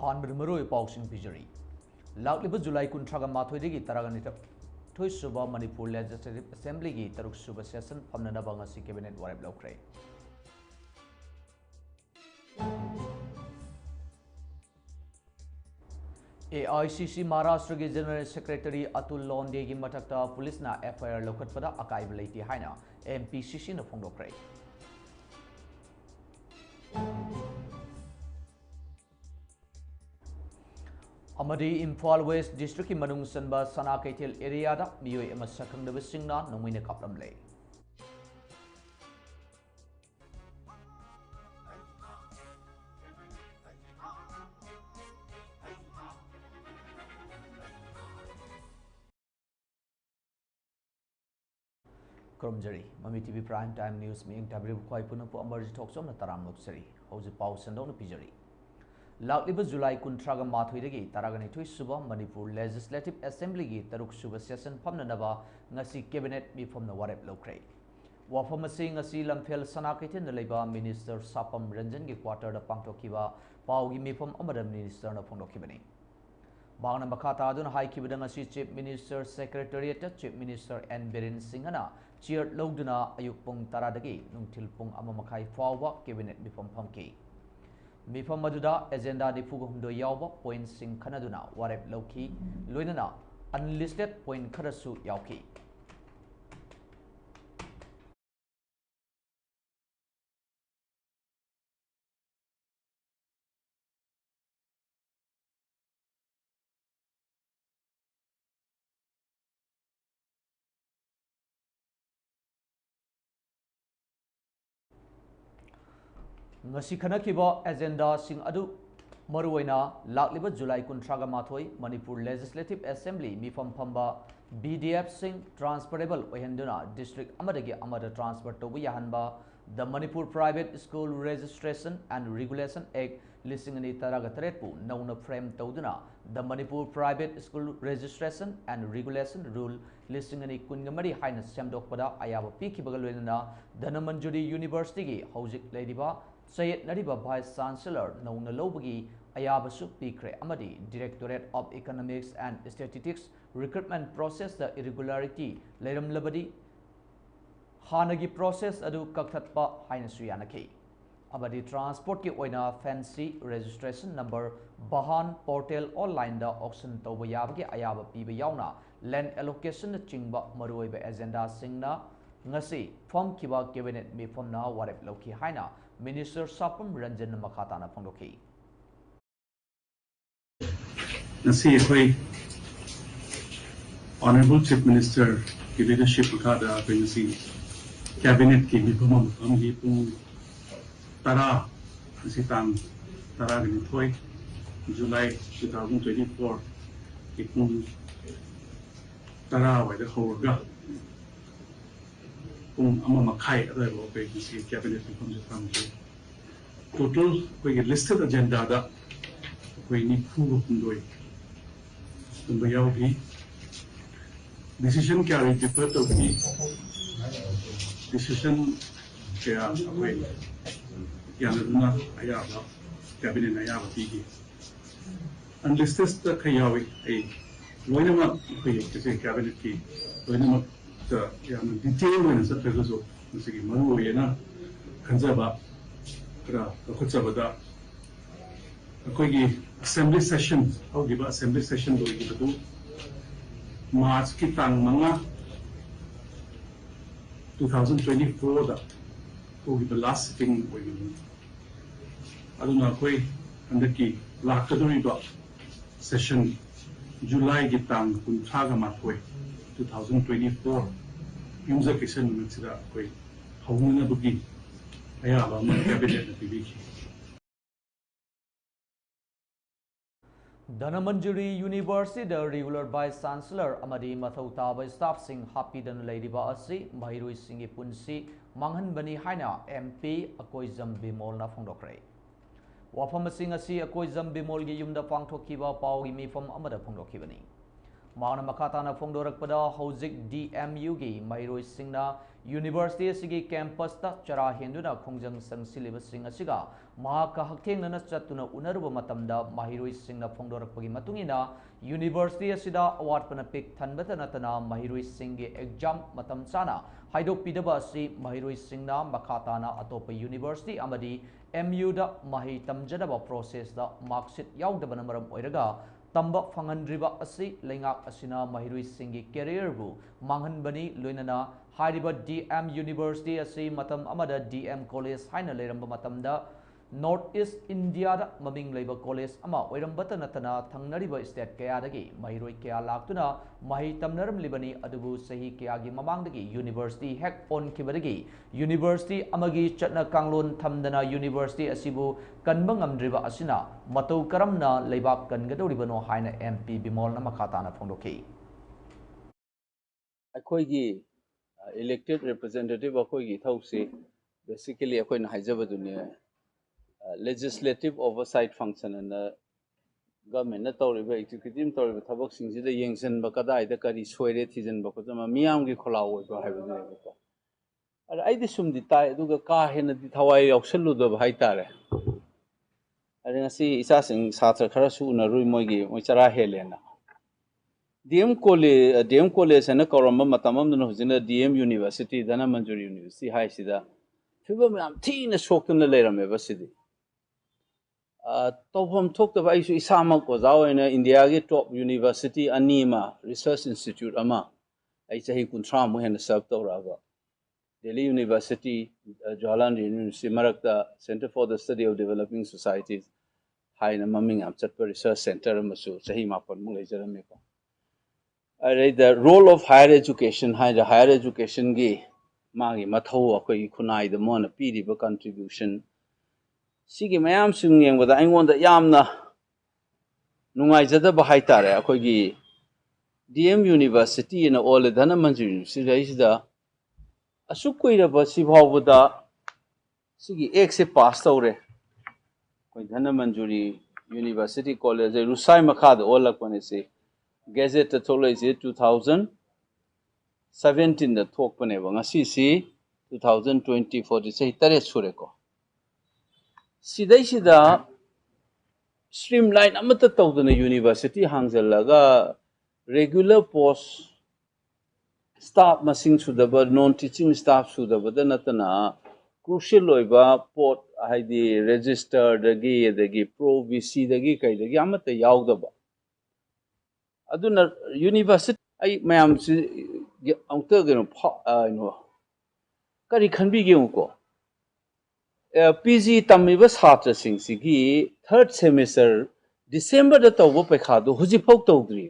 ꯑꯍꯥꯟꯕꯗ ꯃꯔꯨꯑꯣꯏꯕ ꯄꯥꯎꯁꯤꯡ ꯄꯤꯖꯔꯤ ꯂꯥꯛꯂꯤꯕ ꯖꯨꯂꯥꯏ 28ꯗꯒꯤ 32 ꯁꯨꯕ ꯃꯅꯤꯄꯨꯔ ꯂꯦꯖꯤꯁꯂꯦꯇꯤꯚ ꯑꯦꯁꯦꯝꯕ꯭ꯂꯤꯒꯤ 3 ꯁꯨꯕ ꯁꯦꯁꯟ ꯐꯝꯅꯅꯕ ꯉꯁꯤ ꯀꯦꯕꯤꯅꯦꯠ ꯋꯥꯔꯦꯞ ꯂꯧꯈ꯭ꯔꯦ AICC Maharashtra General Secretary Atul Londe gi mathakta police na FIR lokhatpada akaiba leite haina MPCC na phongdokre Amadi Imphal West District ki manung sanba Sana Kaithel area da miyoi ama sakhangdaba singna nongmina kaplamle Kurumjari, Mami TV Prime Time News meeting tabri bukhai puna pu AMARJIT talksom na taram loksari. Hauji pau sandong na pijari. Lakliba July 28 dagi taragani thui suba Manipur Legislative Assembly gi taruk suba session phamna naba ngasi cabinet mifom na warep lokre. Wafam asi ngasi lamphel sana kaithen na leiba Minister Sapam Ranjan gi quarter da pangthokiba pau gi mifom amada minister na phongdokhibani. Bangna Makata adun hai kibidang asi Chief Minister Secretariat Chief Minister N. Biren Singhana cheer logduna ayuk pung taradagi nungtil pung amamakai fawa cabinet mifam phamki. Mifam maduda agenda ni pugumdo yawba point sing kanaduna warep lawki loinana unlisted point kharasu yawki. Ngasi khanakiba agenda sing adu maruwaina lakliba July 28 Manipur Legislative Assembly mifam phamba BDF sing transferable ohenduna district amadagi amada transfer tobu yahanba the Manipur Private School Registration and Regulation Act lisingani taragatret pu nauna frame toduna the Manipur Private School Registration and Regulation Rule lisingani kungamari haina semdokpada ayaba pikibaga loinana Dhanamanjuri University gi hojik leidiba Sayed Nariba Vice Chancellor Nauna Lobagi Ayabasu Pikre Amadi Directorate of Economics and Statistics recruitment process the irregularity Leram Labadi Hanagi process adu Kakatpa Hainasuyanaki Amadi transport ki oina fancy registration number Bahan portal online da auction Tobayabagi Ayaba Piba Yauna land allocation Chingba Maruiba agenda Singna Ngasi from Kiba cabinet me from now warep Loki Haina Minister Sapam Ranjan Makata na phongdoki. Ngasi akhoi Honorable Chief Minister ki leadership makada ngasi cabinet ki mifam gi pung tara ngasi tang tara gani thoi July 2024 ki pung tara wai da hoga pung ama makai ada lo pe ngasi cabinet mifam gi total we listed agenda da we ni phu pundoi tumbayau bi decision carry defer to bi decision kaya we yanaduna ayaba cabinet ayaba bi unlisted the kayawi ai loinama we kise cabinet ki loinama the yan detail when sa peso ngasi maru yena kanjaba kra khutchabada akoigi assembly session hogiba assembly session do gibadu March ki tang manga 2024 da hogiba last sitting hogiba aduna koi andaki lakadori do session July ki tang kunthaga mathoi 2024 yumza kishan nutsira koi hawnina bugi ayaba ma cabinet na pibiki Dhanamanjuri University the regular Vice Chancellor amadi mathau taba staff sing happy dan leidiba asi mahirui singi punsi manghan bani haina MP Akoizam Bimol na phongdokre wafam sing asi Akoizam Bimol gi yumda pangthokiba pau gi mifam amada phongdokhibani मांगना मखाताना फोंदोरकपदा हौजिक DMU गी महिरोई सिंगना university असिगी campus ता चरा हेंदुना खोंजंग संगसिलिब सिंग असिगा महाका हक्थेंगना चतुना उनरुब मतमदा महिरोई सिंगना फोंदोरकपगी मतुंगिना university असिदा अवाटपना pick थनबता नतना महिरोई सिंगे exam मतम चाना हाइदोकपिदबा असि महिरोई सिंगना मखाताना अतोप university अमदी MU दा मही तमजदबा process दा मार्कशीट याउदबना मरम ओइरगा तंब फंगनद्रिबा असि लेंगाक असिना महिरुई सिंगी कैरियर बु मांगहनबनी लोइनना हारिबा DM यूनिवर्सिटी असि मतम अमदा DM कॉलेज हाइना लेरंबा मतमदा नॉर्थ ईस्ट इंडिया दा ममिंग लेबा कॉलेज अमा ओइरंबता नतना थंगनरिबा स्टेट कयादगी महिरुई कया लाक्तुना मही तमनरम लिबनी अदुबु सही कयागी ममांगदगी यूनिवर्सिटी हेक ऑन किबदगी यूनिवर्सिटी अमगी चटना कांगलोन थमदना university असिबु कनबा ngamdriba asina matau karamna leibak kanggadoribano haina MP bimolna makhatana phongdoki अखोगी elected representative अखोगी थौसे basically अखोइना हाइजबदुने legislative oversight function and government na tawriba executive tawriba thabak singsi da yengsen ba kadai da kari soire thijen ba ko ma miyam gi kholaw ba haibune ba ara ai di sum di tai aduga ka hena di thawai yauksallu da hai tare ara ngasi isa sing satra khara su na rui mogi moi chara helena DM college na koramba matamam no hujina DM university dana manjuri university hai sida fibam am thina soktum na lerame ba sidi तौफम थोक्तब आइसु इसामक ओजावैना India के top university अनीमा research institute अमा आई चाही कुंथ्रा मु हेन सर्व तौराबा दिल्ली यूनिवर्सिटी जवाहरलाल यूनिवर्सिटी मरकता centre for the study of developing societies हाइना ममिंग आम चटप रिसर्च सेंटर अमसु चाही मापन मु लेजरमेको अरे the role of higher education हाइ द हायर एजुकेशन गी मागी मथौ अखोई खुनाई द मोन पीरिबा कंट्रीब्यूशन सिगी मैम सिंग येंगबदा आइंगोंदा यामना नुंगाइजदबा हाइतारे अखोगी DM यूनिवर्सिटी इन ओल धन मंजूर यूनिवर्सिटी सिदा असुक कोइरबा सिभावबदा सिगी एक से पास तौरे कोई धन मंजूरी यूनिवर्सिटी कॉलेज रुसाई मखाद ओलकपने से गैजेट थोलै से 2017 द थोकपने ngasi si 2024 से तरे सुरेको सिदै सिदा स्ट्रीमलाइन अमत तौदन यूनिवर्सिटी हांगजलगा रेगुलर पोस्ट स्टाफ मसिंग सुदब नॉन टीचिंग स्टाफ सुदब नतना क्रूशियल ओइबा पोट हाइदि रजिस्टर दगी प्रो VC दगी कैदगी अमत यावदब अदुना यूनिवर्सिटी आई मैम सि अंतगनो नो करी खनबिगेउको PG तमिबा छात्र सिंसिगी थर्ड सेमेस्टर डिसेंबर द तौबो पैखादो हुजिफौ तौद्री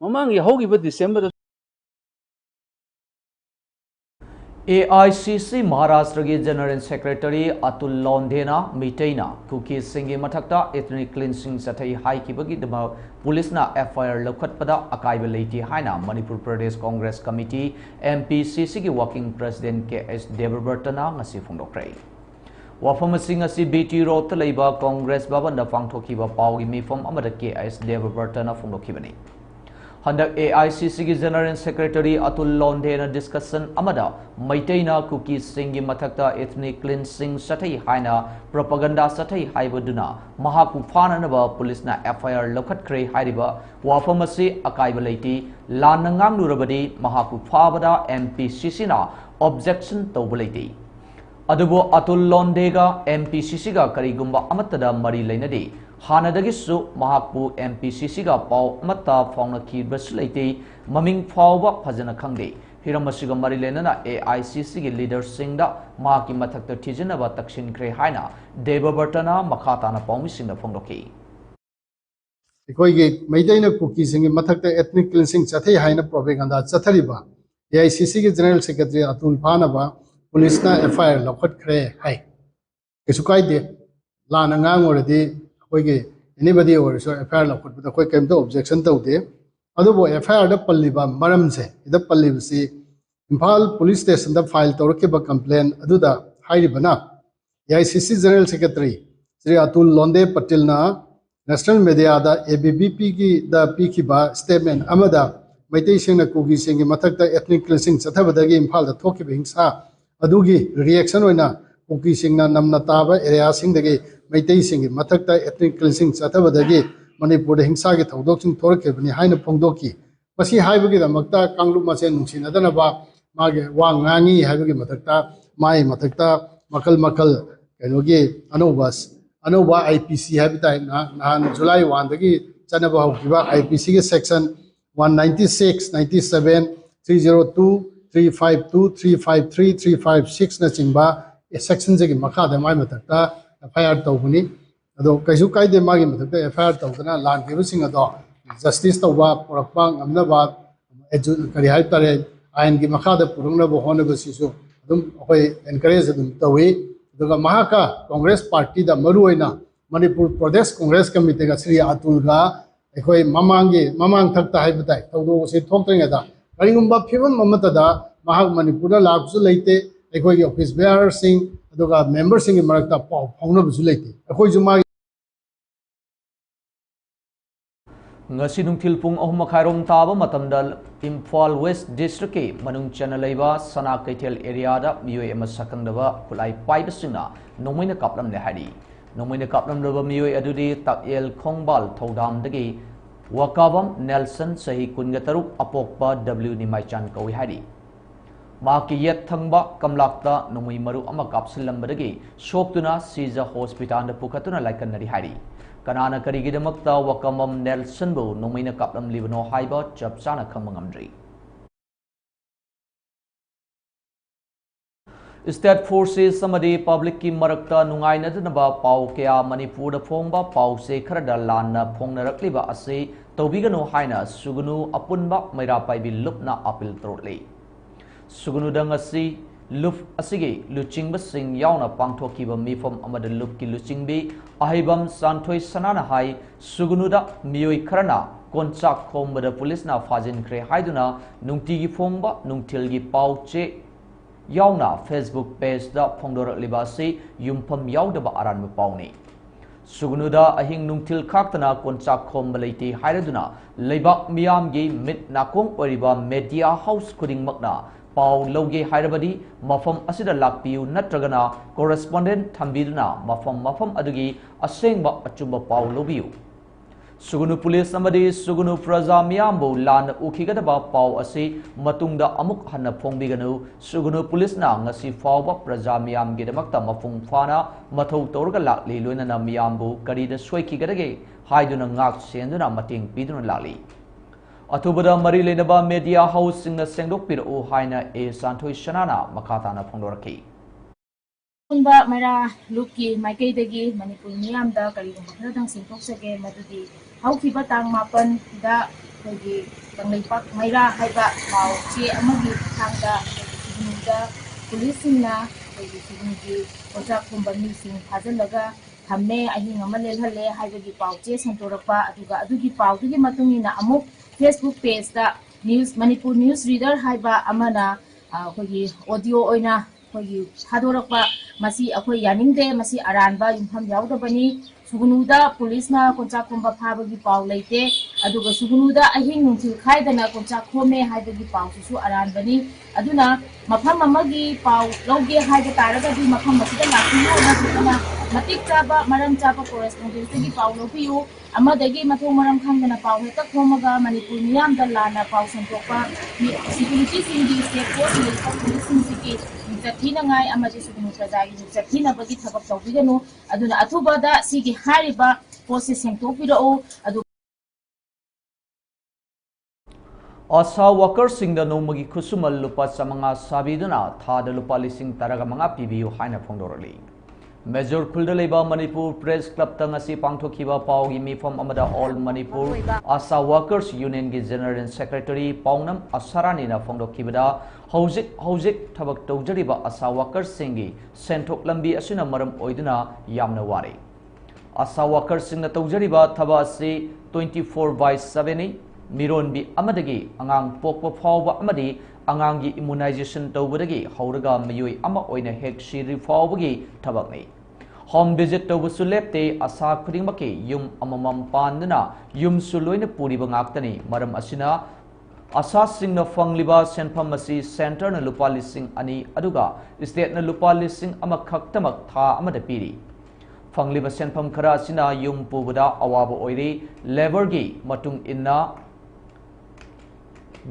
ममांग याहोगिबा डिसेंबर AICC महाराष्ट्र के जनरल सेक्रेटरी अतुल लोंधेना मीटेना कुकी सिंगी मथक्ता एथनिक क्लींसिंग सथै हाइकिबगी दमा पुलिसना FIR लौखटपदा अकाइबा लेति हाइना मणिपुर प्रदेश कांग्रेस कमिटी MPCC की वर्किंग प्रेसिडेंट KS देवव्रतना ngasi फोंदोक्रै वाफम सिंह असि BT रोड तलैबा कांग्रेस भवन द पांगथोखिबा पाउगी मिफम अमदा KS देवव्रतना फोंदोखिबनी हंदक AICC की जनरल सेक्रेटरी अतुल लोंधेना डिस्कशन अमदा मैतेना कुकी सिंगी मथक्ता एथनिक क्लींसिंग सथै हाइना प्रोपेगेंडा सथै हाइबदुना महाकु फाननबा पुलिसना FIR लौखटख्रे हाइरिबा वाफम असि अकाइबा लेति लानंगांग नुरबदी महाकु फाबदा MPCC ना ऑब्जेक्शन तौबा लेति अदुबो अतुल लोंधेगा MPCC गा करिगुंबा अमतदा मरी लेनदि हानदगिसु महाकु MPCC गा पाव अमता फाउनखिबसु लेते ममिंग फावबा फजना खंगदे हिरमसिगा मरी लेनना AICC गी लीडर सिंगदा माकी मथक्ता थिजनबा तक्सिनख्रे हाइना देवव्रतना मखाताना पाउमिसिंगदा फोंदोकी अखोइगे मैदैना कुकी सिंगी मथक्ता एथनिक क्लींसिंग चथै हाइना प्रोपेगेंडा चथरिबा AICC गी जनरल सेक्रेटरी अतुल फानबा पुलिसना FIR लौखटख्रे हाइ केसु काइदे लाना ngang ओरदि अखोइगे एनीबडी ओरसो FIR लौखटबदा अखोइ केमतो ऑब्जेक्शन तौदे अदुबो FIR द पल्लिबा मरमसे इद पल्लिबसि इम्फाल पुलिस स्टेशन द फाइल तौरकिबा कंप्लेन अदुदा हाइरिबना AICC general secretary Shri Atul Londhe पटेलना national media da ABBP ki da piki ba statement amada maitai sing na kugi sing mathak da ethnic cleansing chathabada gi imphal da thoki be hingsa adugi reaction oina kugi sing na namna taba area sing da gi maitai sing mathak da ethnic cleansing chathabada gi manipur da hingsa gi thodok sing thorke bani haina phongdoki masi haibagi da makta kanglu masen nungsin adana ba mage wa ngangi haibagi mathak ta mai mathak ta makal makal kenogi anova IPC habitai na July 1 dagi chanaba hokiba IPC ge section 196 97 302 352 353 356 na chingba section je gi makha da mai matakta FIR tawbuni ado kaisu kaide magi matakta FIR tawdana lan ge sing ado justice tawba porakpa ngamna ba kari hai tare ain gi makha da purungna bo hona ba sisu adum oi encourage adum tawi daga mahaka Congress party da maruina Manipur Pradesh Congress Committee ga Sri Atul ga ekhoi mamang thakta hai batai tawdo se thoktreng da karingumba phibam mamata da mahak Manipur da labsu leite ekhoi gi office bearer sing aduga member sing marakta pau phongna bu leite ekhoi juma ngasi nungthil pung 3:30 taba matamda Imphal West District ke manung chana leiba sana kaithel area da miyoi ama sakangdaba khulai paibasina nomoina kaplam le hari nomoina kaplam raba miyoi adudi takel khongbal thodam dagi wakabam Nelson sahi kungataruk apokpa W Nimaichan kawi hari maki yet thangba kamlakta nomoi maru ama kapsilambadagi shoktuna Siza Hospital da pukatuna laikanari hari kanana karigidamakta wakamam Nelson bu nomoina kaplam libano haiba chapsana khamangamdri State forces samadi public ki marakta nungaina danaba pau kya Manipur da phongba pau se kharada lanna phongnarakliba ase tobigano haina sugunu apunba maira paibi lupna apil trotli sugunu dangasi lup asigi luchingba sing yauna pangthokiba mifam amada lup ki luchingbi ahibam santhoi sanana hai sugunuda miyoi kharana konchak khombada police na fajin kre haiduna nungtigi phongba nungthilgi pauche yauna Facebook page da phongdor libasi yumpham yaudaba aranba pauni sugunuda ahing nungthil khaktana konchak khomba leiti hairaduna leibak miyamgi mit nakong oriba media house khuding makna pau loge hairabadi mafam asida lakpiu natragana correspondent thambiduna mafam adugi asengba achumba pau lobiu sugunu police amadi sugunu praja miyambu lan ukhigadaba pau ase matungda amuk hanna phongbiganu sugunu police na ngasi fawba praja miyamgi damakta mafung fana mathau torga lakli loinana miyambu karida soikigadage haiduna ngak senduna mating piduna lali Atubada mari lenaba media house sing sengdok piru haina e santhoi shanana makatana phongdoraki Kunba mara luki maikai dagi Manipur miyam da karigum khadang singtok sege madudi hauki batang mapan da kogi tanglaipak maira haiba pau che amagi thangda da police na kogi singi oja kumbani sing phajalaga thamme ahi ngamalel halle haibagi pau che santorapa adugi pau gi matungina amuk Facebook page da news Manipur news reader haiba amana kogi audio oina kogi thadorapa masi akhoi yaningde masi aranba yumpham yaudabani sugunuda police na konchak khomba phabagi paw leite aduga sugunuda ahing nungthil khaidana konchak khome haibagi paw su aranbani aduna mafam amagi paw loge haiba taraga di mafam masida lakiyo na matik chaba maram chaba correspondent gi paw lopiu amadagi mathong maram khangana paw heta khomaga Manipur miyam da lana paw santokpa security singi state force lepa police singi Zathina ngai amaji sugunu prajagi zathina bagi thabak tawbiganu aduna athubada sigi hariba process sengtopiro adu Asa workers singda nomagi khusumal lupa samanga sabiduna thada lupa lising taraga manga pibiu haina phongdorali Major Kuldaleba Manipur Press Club tangasi pangthokiba paugi mifam amada All Manipur Asa Workers Union gi General Secretary Paunam Asarani na phongdokibada hojik thabak tawjariba Asa Workers singi senthok lambi asina maram oiduna yamna wari Asa Workers singna tawjariba thaba asi 24/7 mironbi amadagi angang pokpa phawba amadi angangi immunization tawbadagi hauraga mayoi ama oina hek shiri phawbagi thabakni home visit तौबसु लेप्ते आशा खुदिंगमकी युम अममम पानदुना युमसु लोइना पुरिबा ngaktani maram asina Asha सिंह फंगलिबा सेंफम असी सेंटर न लुपा लिसिंग अनि अदुगा स्टेट न लुपा लिसिंग अमा खक्तमक था अमदा पीरी फंगलिबा सेंफम खरा असिना युम पुबदा अवाब ओइरी लेबर गी मतुंग इन्ना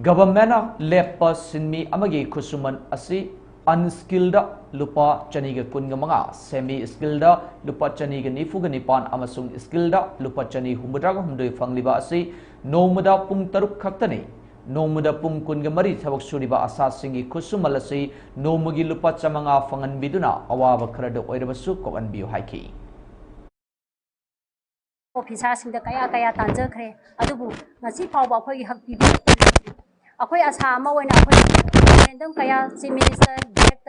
गवर्नमेंट लेप सिन्मी अमगी खुसुमन असी अनस्किल्ड लुपा चनीग कुनग मंगा सेमी स्किल्ड लुपा चनीग निफुग निपान अमसुंग स्किल्ड लुपा चनी हुमद्राग हुमदोय फंगलिबा असी नोमदा पुंग तरुक खक्तनी नोमदा पुंग कुनग मरी थबक सुरिबा आशा सिंगी खुसुमल असी नोमगी लुपा चमंगा फंगनबिदुना अवाब खरद ओइरबसु कोगनबियु हाइकी ऑफिसरसिंग कया कया तांजखरे अदुबु ngasi फावबा अखोई हक पिबि अखोई आशा अमा ओइना अखोई रेंडम कया चीफ मिनिस्टर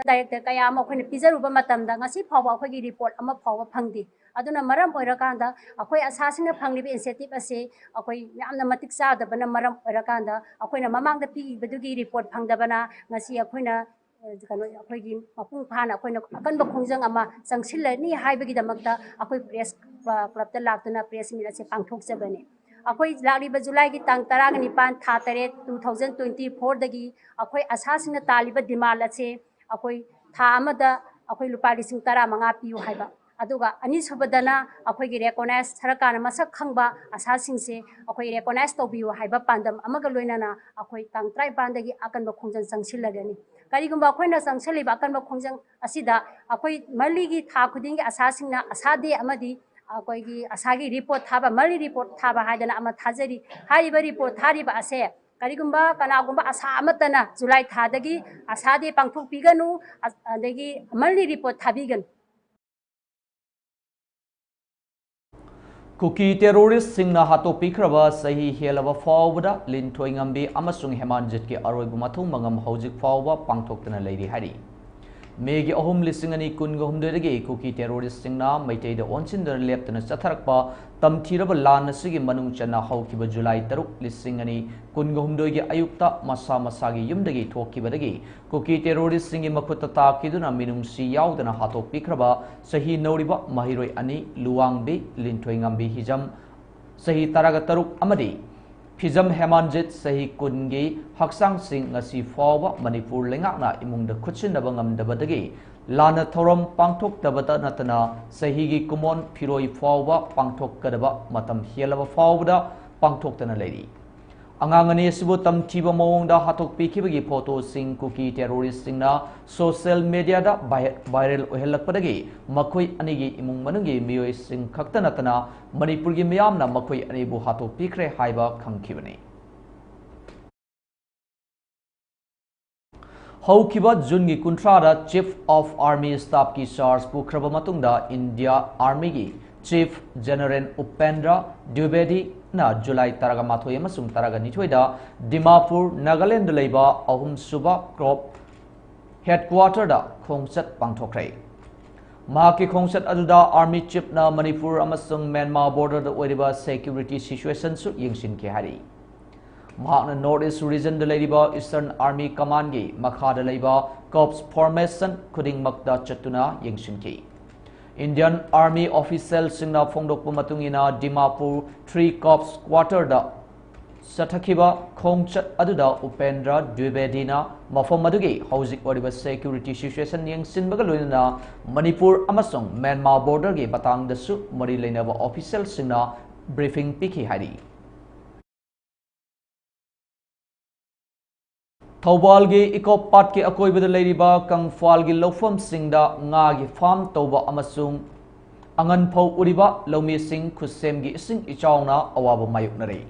डायरेक्टर कया अमा अखोई पिजरुबा मतमदा ngasi फावबा अखोई रिपोर्ट अमा फावबा फंगदि अदुना मरम ओइराकांदा अखोई आशासिंग फंगलिबि इंसेंटिव असे अखोई यामना मतिक चादबना मरम ओइराकांदा अखोइना ममांगदा पिबदुगी रिपोर्ट फंगदबना ngasi अखोइना अखोइगी मपुंग फाना अखोइना अकनबा खोंजंग अमा संगसिलनी हाइबगिदमक्ता अखोई प्रेस क्लबता लाक्तुना प्रेस मीट असे पांगथोकजबने अखोई लालिबा जुलाई की तांग 19 था 2024 दगी अखोई आशासिंग तालिबा डिमांड असे अखोई था अमदा अखोई लुपा लिसिंग 15 पियु हाइबा अदुगा अनिसुबदना अखोई रेकॉग्नाइज सरकार मसक खंगबा आशासिंगसे अखोई रेकॉग्नाइज तौबियु हाइबा पांदम अमगा लोइनाना अखोई तांग 23 दगी अकनबा खोंजन संगसिलगनी करिगुंबा अखोइना संगसिलिबा अकनबा खोंजन असिदा अखोई मल्लीगी था खुदिंग आशासिंगना आशादे अमदी अखोइगी आशागी रिपोर्ट थाबा मल्ली रिपोर्ट थाबा हाइदना अमा थाजरी हाइबा रिपोर्ट थारिबा असे करिगुंबा कनागुंबा आशा अमतना जुलाई थादगी आशादे पांगथोक पिगनु अदगी मल्ली रिपोर्ट थाबिगन कुकी टेरोरिस्ट सिंगना हातोपिख्रबा सही हेलबा फावबदा लिनथोइंगम्बी अमसुंग हेमानजित के अरोइबु मथुंग मंगम हौजिक फावबा पांगथोक्तना लैरि हारि मेगी अहुम लिसिंगनी कुनगहुमदगी कुकी टेरोरिस्ट सिंगना मैतेद ओनसिंदर लेप्तना चथरकपा तमथीरबा लान सिगी मनुंग चना हौकिबा जुलाई 3 लिसिंगनी कुनगहुमदगी अयुक्ता मसा मसागी युमदगी थोकिबदगी कुकी टेरोरिस्ट सिंगी मखुता ताकिदुना मिनुंगसी यावदना हातोपिख्रबा सही नौरिबा महिरोय अनि लुवांगबी लिनथोइंगम्बी हिजम सही 13 अमदी फिजम हेमानजित सही कुनगी हक्सांग सिंग ngasi फावबा मणिपुर लेंगाकना इमुंगदा खुचिनबा ngamdabadagi लाना थौरम पांगथोक्तबता नतना सहीगी कुमोन फिरोई फावबा पांगथोक्कदबा मतम हेलबा फावबदा पांगथोक्तना लैरि अंगांगनी सिबु तमथीबा मओंगदा हाथोकपिखिबगी फोटो सिंग कुकी टेरोरिस्ट सिंगना सोशल मीडिया दा वायरल ओहेलकपदगी मखोई अनिगी इमुंग मनुंगी मियोय सिंग खक्ता नतना मणिपुरगी मियामना मखोई अनिबु हाथोकपिख्रे हाइबा खंगखिबनी हौकिबा जुनगी कुंथ्रादा चीफ ऑफ आर्मी स्टाफ की चार्ज पुख्रबा मतुंगदा इंडिया आर्मी की चीफ जनरल उपेंद्र द्विवेदी ना जुलाई 13 अमसुंग 12 दा दिमापुर नागालैंड लेबा अहुम सुबा क्रॉप हेडक्वार्टर दा खोंगचत पांगथोखरै माकी खोंगचत अदुदा आर्मी चीफ ना मणिपुर अमसुंग म्यांमार बॉर्डर दा ओइरिबा सिक्योरिटी सिचुएशन सु यंगसिनके हारि महाकना नॉर्थ ईस्ट रीजन दा लेरिबा ईस्टर्न आर्मी कमांड गी मखादा लेबा कॉप्स फॉर्मेशन खुदिंग मक्दा चतुना यंगसिनके इंडियन आर्मी ऑफिशियल सिंगना फोंगदोकपा मतुंगिना दिमापुर 3 कॉप्स क्वार्टर दा सथखिबा खोंगचत अदुदा उपेंद्र द्विवेदीना मफम अदुगी हौजिक ओरिबा सिक्योरिटी सिचुएशन यंगसिनबगा लोइना मणिपुर अमसुंग म्यांमार बॉर्डर गे बतांगदसु मरि लेनबा ऑफिशियल सिंगना ब्रीफिंग पिखि हारि थौबाल गे इकोपाट के अकोइबद लेरिबा कंगफाल गे लौफम सिंगदा nga गी फार्म तौबा अमसुंग अंगन फौ उरिबा लौमी सिंग खुसेम गी इसिंग इचावना अवाब मायुकनरे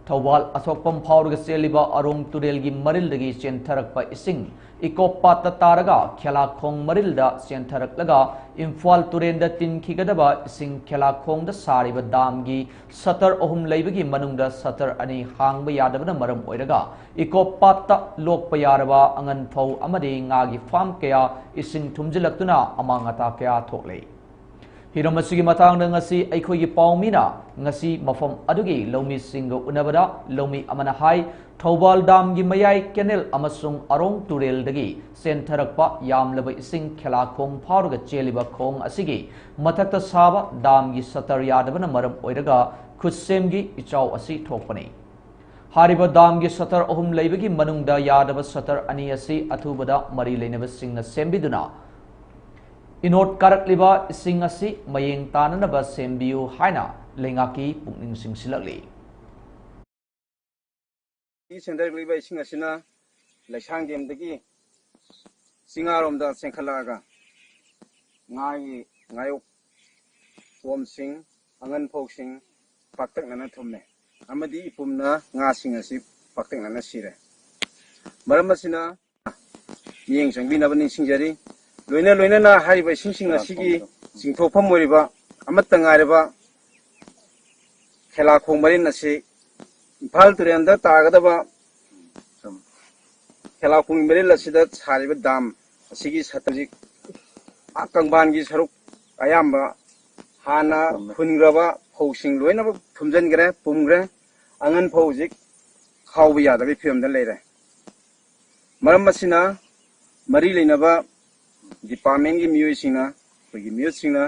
थौबाल अथोकपम फाउरग सेलिबा अरोंग तुरेल गी मरिलदगी चेंथरकपा इसिंग इकोपाट तारगा खेलाखोंग मरिलदा चेंथरकलगा इम्फाल तुरेंदा तिनखिगदबा इसिंग खेलाखोंगदा सारिबा दामगी सतर अहुम लेबगी मनुंगदा सतर अनि हांगबा यादबना मरम ओइरगा इकोपाट लोकपा यारबा अंगन फौ अमदि ngaगी फार्म कया इसिंग थुमजिलक्तुना अमांगता कया थोकले हिरम असिगी मतांग ngasi अखोगी पाउमीना ngasi मफम अदुगी लौमी सिंग उनबदा लौमी अमना हाई थौबाल दाम गी मयाई केनेल अमसुंग अरोंग तुरेल दगी सेंथरकपा यामलब इसिंग खेला खोंग फाउरग चेलिबा खोंग असिगी मथक्ता साबा दाम गी सतर यादबना मरम ओइरगा खुदसेमगी इचाव असि थोकपनी हारिबा दाम गी सतर अहुम लेबगी मनुंगदा यादब सतर अनि असि अथुबदा मरी लेनब सिंग सेंबिदुना इनोट कारकलिबा इसिंग असि मयेंग ताननबा सेंबियु हाइना लेंगाकी पुंगनिंग सिंगसिलकली सेंदरगलिबा इसिंग असिना लैसांग गेमदगी सिंगारोमदा सेंखलागा ngayi ngayok womsing angan phosing paktak nana thumne amadi ipumna nga sing asi paktak nana sire maram asina yeng sangbi nabani singjari loina na hariba sing asigi singthopam moriba amatta ngariba khela khongmarin asi imphal turenda tagadaba khela khongmarin asida sariba dam asigi satajik akangban gi saruk ayamba hana phungraba phosing loina thumjangre pumgre angan phojik khawbi yadabi phemda leire maram asina mari leinaba department gi miyo singna gi miyo singna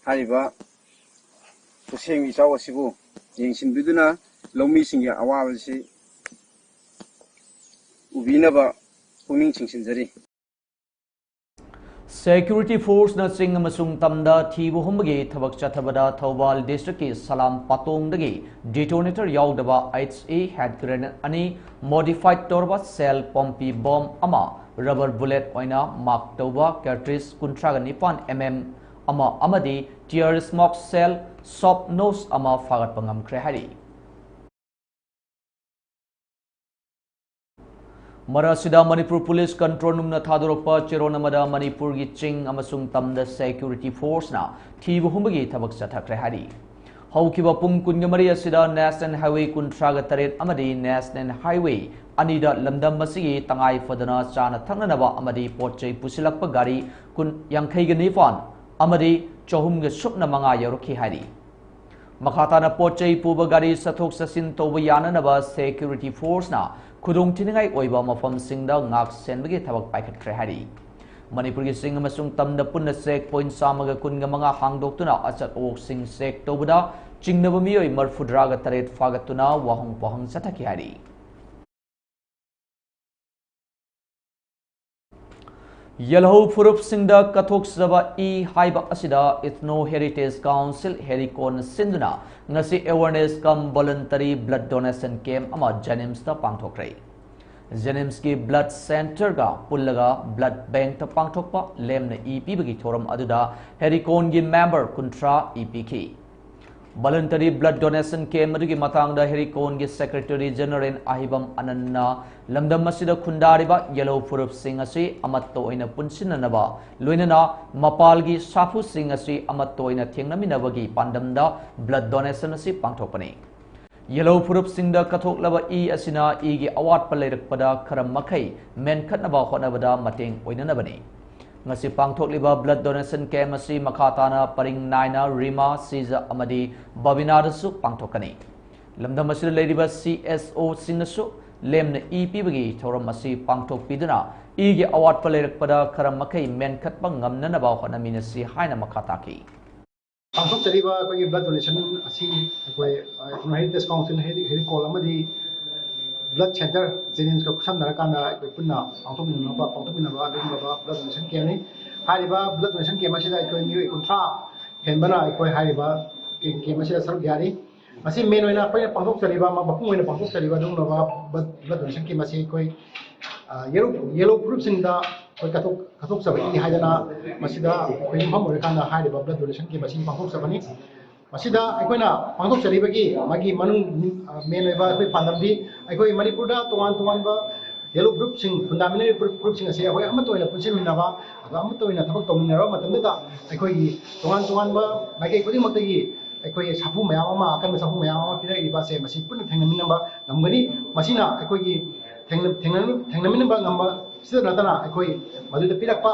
hariba kuseng isaw asibu yengsin biduna lomi singi awabasi ubinaba puning chingsinjari Security Force na sing amasung tamda thibu humbagi thabak chathabada Thobal District ki Salam Patong dagi detonator yaudaba HE hand grenade ani modified torba cell pompi bomb ama rubber bullet oina mark toba cartridge kuntraga nipan mm ama amadi tear smoke cell soft nose ama fagat pangam krehari Marasida Manipur Police Control Numna Thadorpa Chironamada Manipur gi Ching amasung tamda Security Force na thibu humbagi thabak chathakre hari haukiba pung kungamari asida National Highway kuntraga taret amadi National Highway anida lamdam masigi tangai fadana chana thangnanaba amadi potchai pusilakpa gari kun yankhai ga nifan amadi chahum ga supna manga yorokhi hari makhatana potchai puba gari sathok sasin toba yananaba Security Force na khudong thiningai oiba mafam singda ngak senbagi thabak paikhatkre hari Manipur gi sing amasung tamda punna check point samaga kunga manga hangdoktuna achat ok sing sek tobada chingnaba mioi marfudraga taret fagatuna wahong pohang sathaki hari Yellow Furup Singda Kathok Zaba E Haiba Asida Ethno Heritage Council Hericon Sinduna Ngasi Awareness Come Voluntary Blood Donation Camp Ama Janims ta Pangthokre Janims ki Blood Center ga Pullaga Blood Bank ta Pangthokpa Lemna EP bagi thoram aduda Hericon gi member Kuntra EP ki Voluntary Blood Donation Camp adugi matangda Hericon gi Secretary General Ahibam Ananna Lamdam masida khundariba Yellow Furup Sing asi amatto oina punsinanaba loinana mapal gi safu sing asi amatto oina thengnaminabagi pandamda blood donation asi pangthokpani Yellow Furup Singda kathoklaba e asina e gi award paleirakpada kharam makhai menkhatnaba honabada mateng oinanabani ngasi pangthokliba blood donation camp asi makhatana paring naina Rima Siza amadi Babinadasu pangthokani lamdam masida leiriba CSO singasu lemna EP bagi thoram asi pangthok piduna igi award paleirakpada kharam makhai menkhatpa ngamnanaba honamina si haina makhataki pangthok chariba koi blood donation asi koi Heritage Council Hericol amadi blood center Jennings ko samnarakana koi punna pangthokminaba adugba blood donation camp ni hariba blood donation camp asida koi mioi kuntra henbana koi hariba camp asida saruk yari masi main oina koi pangthok chariba ma bapung oina pangthok chariba dungba blood donation camp asi koi yellow Furup Singda koi kathok sabani haidana masida koi pham orakana hariba blood donation camp asi pangthok sabani masida aikoina pangthok charibagi magi manung main oiba koi pandamdi aikoi Manipurda towan ba yellow Furup Sing fundamental Furup Sing asi akoi amato oina punsinminaba aga amato oina thabak tawminaro matamda aikoi towan ba magi kodi maktagi aikoi sapu mayam ama akan sapu mayam ama pira iriba se masi pun thengnaminaba ngamgani masina aikoi gi thengnaminaba ngamba sida natana aikoi maduda pirakpa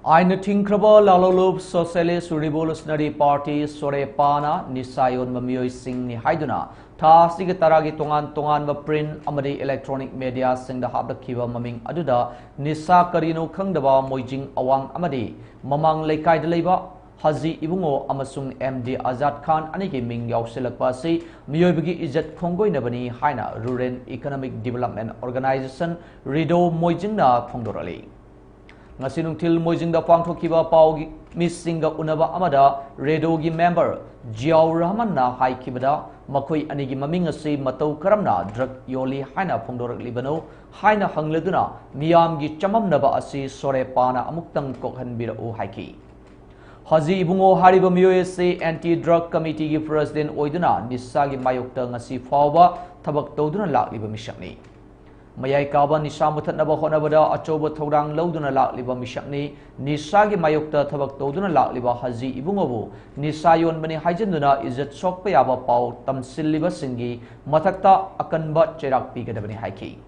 Aina Tinkraba Lalolup Socialist Revolutionary Party Sorepana Nisayon Mamiyoy Singh ni Haiduna Tha Siga Taragi Tongan print amadi electronic media sing the Habdakiva Maming Aduda Nisa Karino Kangdaba Mojing Awang Amadi Mamang Lekai Deleba Haji Ibungo Amasung MD Azad Khan Aniki Ming Yausilakpa si Miyoybigi Ijat Kongoi Nabani Haina Rural Economic Development Organization Rido Mojingna Kongdorali Ngasinung til Mojingda Pangthokiba Pau Missinga Unaba Amada Redogi member Jiao Rahman na Haikibada Makoi Anigi Maming asi Matau Karamna Drug Yoli Haina Pongdorak Libano Haina Hangleduna Miyamgi Chamam Naba asi Sorepana Amuktang Kokhan Bira U Haiki Haji Ibungo Hariba Miyoyese Anti-Drug Committee ki President Oiduna Nisagi Mayokta ngasi Fauba Tabak Toduna Lakliba Mishakni Mayai Kaba Nisa Mutanaba Honabada Achoba Todang Loduna Lakliba Mishakni Nisagi Mayokta Tabak Toduna Lakliba Haji Ibungobu Nisayon Bani Hajanduna Izat Sokpayaba Pau Tamsiliba Singi Matakta Akanba Cherak Pigadabani Haiki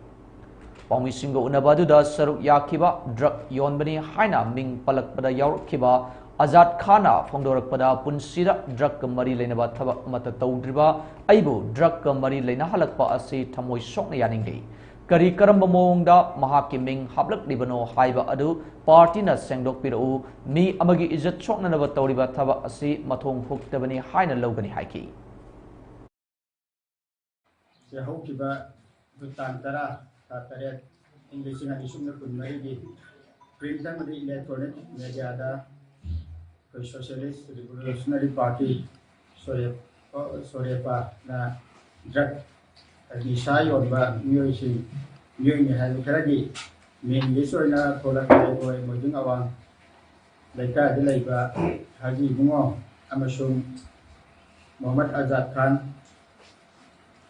Pami Singo Unabaduda Saruk Yakiba Drug Yon Bani Haina Ming Palakpada Yaurkiba Azad Khana Fongdorakpada Punsira Drug Mari Lenaba Tabak Mata Tawdriba Aibu Drug Mari Lena Halakpa Asi Tamoy Sokna Yaningi Kari Karamba Mongda Mahaki Ming Hablak Libano Haiba Adu Party na Sengdok Piru Mi Amagi Izat Sokna Nava Tawriba Taba Asi Matong Huktabani Haina Logani Haiki Yahokiba Butantara Tatare English and Isuna Kunmari Print and electronic media Socialist Revolutionary Party Sorepa na drug Nisayon ba Miyoy ni Halukaragi Min Lisoy na Kolakay Boy Mojing Awang Laika Dilayba Haji Bungo Amasung Muhammad Azad Khan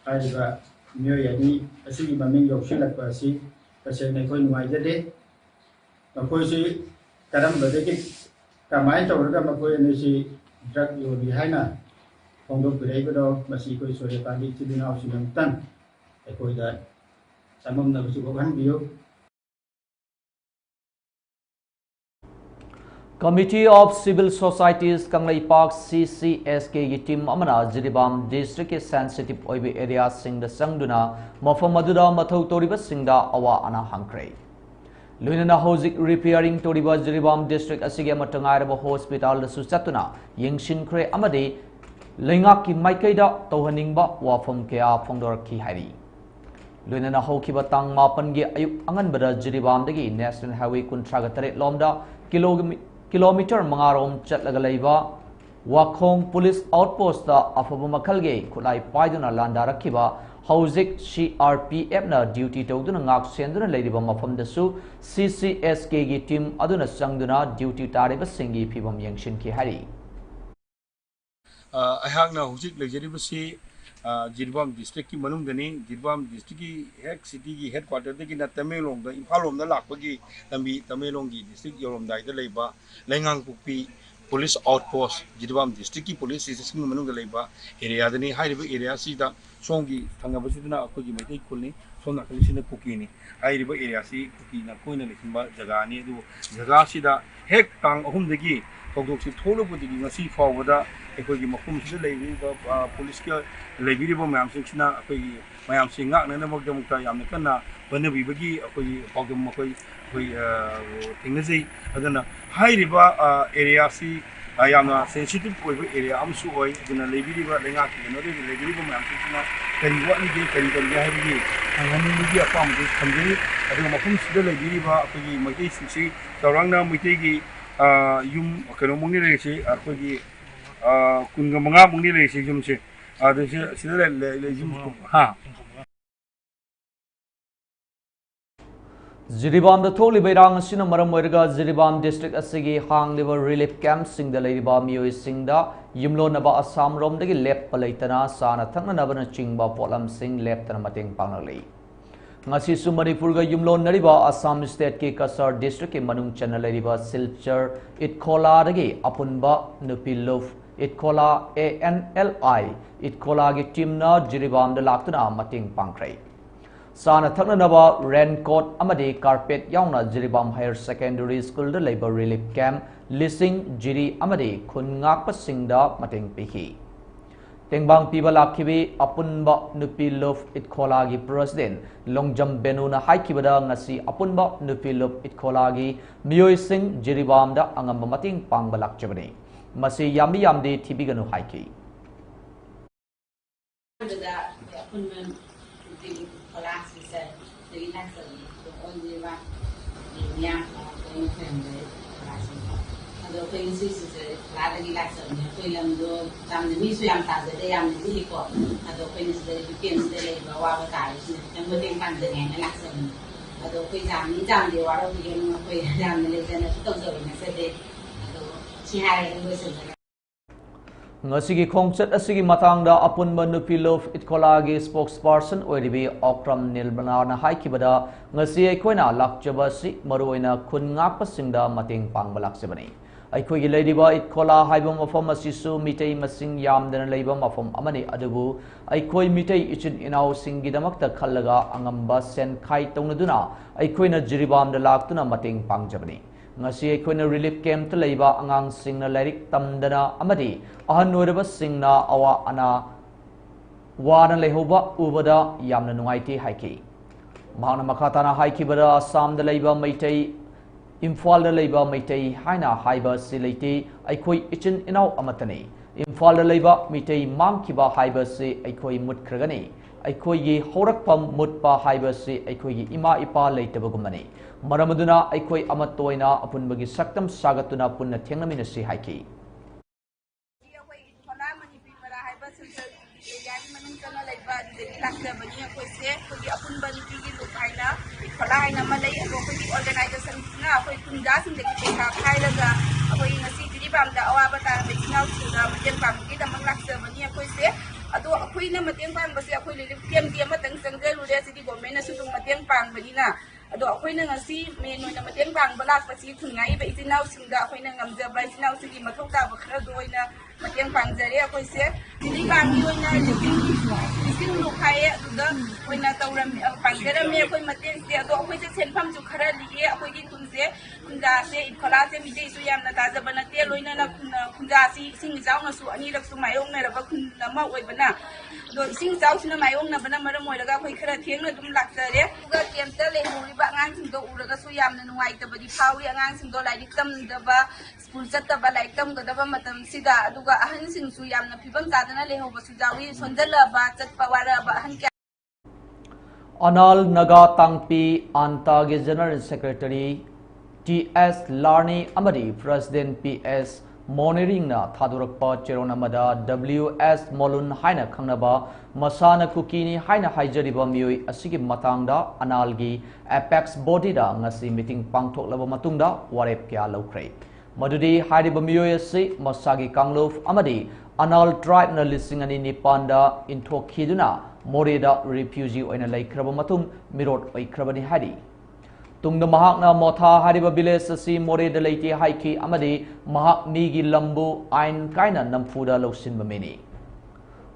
Ayba Miyoy ni Asigi Maming Yokshilak ba si Kasi na ko'y numayjade Makoy si Karam Badeki Kamay Tawraga Makoy ni si Drug Yoli Haina Pongdok Birego Masi ko'y Sorepani Tibinaw Sinamtan Ko'y da Samam na Basukokan Biyo Committee of Civil Societies Kanglai Park CCSK ki team amana Jiribam district ke sensitive oibe area sing da sangduna mafam aduda mathau toriba singda awa ana hangkrai Luinana Hozik repairing toriba Jiribam district asige matangairaba hospital da susatuna yengshin kre amade lengak ki maikaida tawhaningba wafam kya phongdor ki hari Luinana Hokiba tang mapan gi ayuk angan bada Jiribam dagi National Highway kuntraga taret lomda kilometer mangarom chatlagalaiba Wakong Police Outpost da afaba makhalge khulai paiduna landa rakhiba Hozik CRPF na duty tawduna ngak senduna leiriba mafam dasu CCSK gi team aduna sangduna duty tariba singi phibam yengshin ki hari Ahagna Hozik lejeribasi Jiribam district ki manungdani Jiribam district ki head city ki headquarter de ki na Tamelong da Imphalom da lakpagi lambi Tamelong ki district yoromdai da leiba lengang pukpi police outpost Jiribam district ki police station manungda leiba area dani hairiba area si da songi thangabasuduna akogi maitai kulni sona kalisina kukini hairiba area si kuki na koina lekimba jaga ni du jaga si da hek tang ahum degi togdok si tholo budigi ngasi fawada akogi makum si leiba police ki Liberia Mam Sixna, Mayam Singa, and then Mokta Yamikana, when the Vibagi, Pogam Mokoi, Tingazi, and then a high river area see. I am a sensitive area. I'm so I in a Liberia Lengak, another Liberia Mam Sixna, can you what you get, can you have it? And when you get a farm this country, I think Makum Sida Liberia, my case, see, Saranga, Mitegi, Yum, Kanomuni, Akogi, Kungamanga Muni, Yum. Jiribam da tholi beirang sina maram oirga Jiribam district asigi hang liver relief camp sing da leiriba mioi sing da yimlo naba Assam rom dagi lep palaitana sana thangna nabana chingba polam sing lep tana mateng panglei ngasi su Manipur ga yimlo nariba Assam state ke Kasar district ke manung channel leiriba Silchar Itkola dagi apunba Nupilov Itkola ANLI Itkola ki team na Jiribam da laktuna mating pangkrai Sana Thaknanaba raincoat amadi carpet yauna Jiribam Higher Secondary School the Labor Relief Camp listing Jiri amadi Khungak Pasingda Mating Piki. Tengbang piba lakhibi apunba nupi love itkolagi president longjam benuna haikibada ngasi apunba nupi love itkolagi miyoi sing Jiribam da angam mating pangbalak jabani masi yami yamdi tibiganu haiki the vacancies is a lot of election. We learn to some the museum has the day and the report. The vacancies the begins the labor while the guys and we think I'm the election. The vacancies down the water begin we down the legend of the in a city. She had it in wisdom. Ngasigi khongchat asigi matangda apunba nupi love itkolagi spokesperson oiribi okram nilbana na haikibada ngasi aikoina lakjaba si maruoina khungak pasingda mating pangbalak sebani aikoigi leidiba itkola haiba mafam asisu mitei masing yamdana leiba mafam amani adubu aikoi mitei ichin inau singidamakta khallaga angamba sen khai tongnaduna aikoina jiribam da laktuna mating pangjabani ngasi aikoina relief camp ta leiba angang singna lairik tamdana amadi ahan noiraba singna awa ana wana lehoba ubada yamna nungaiti haiki mahana makhatana haikibada assam da leiba maitai imphal da leiba maitai haina haiba sileiti aikoi ichin inau amatani imphal da leiba mitai mangkiba haiba se aikoi mutkragani aikoi gi horakpam mutpa haiba se aikoi gi ima ipa leitabagumani maramaduna aikoi amatoina apunbagi saktam sagatuna punna thengnamina si haiki Ado ako'y na matiyang pang basi ako'y liliptiam tiya matang sanggal udah sidi gomen na sudong matiyang pang bani na ado ako'y na ngasi meno na matiyang pang balak basi tungai ba itinaw sinda ako'y na ngamja ba itinaw sidi matok ta bakra doy na matiyang pang jari ako'y se dili pang yoy na lising lukhay ado ako'y na tawram pang jara me ako'y matiyang si ado ako'y se senpam ju khara liye ako'y gi tunse kunda se ikhala se mijay su yam na taza ba na te loy na kunda si sing jaw na su ani rak su mayong na raba kunda ma oy na do sing jaw sina mayong na bana mara moy laga khoi khara theng na dum laksare ga kemta le huri ba ngang sing do uraga su yam na nuai ta badi phawi ngang sing do lai diktam da ba school chatta ba lai tam ga da ba matam sida aduga ahan sing su yam na phibam sadana le ho ba su jawi sondala ba chat pa wara ba han Anal Naga Tangpi Antagi General Secretary T.S. Larney Amadi President P.S. Monitoring na Thadurakpa Cheronamada W.S. Molun Haina Khangnaba Masana Kukini Haina Haijariba Mioi Asigi Matangda Analgi Apex Body da ngasi meeting pangthoklaba matungda warep kya lokre Madudi Hariba Mioi asi Masagi Kanglof Amadi Anal tribe na listing ani nipanda inthokiduna Moreda refugee oina laikhraba matung mirot oikrabani hari Tungda mahakna motha hariba village asi Moreda leiti haiki amadi mahak migi lambu ain kaina namfuda losin mameni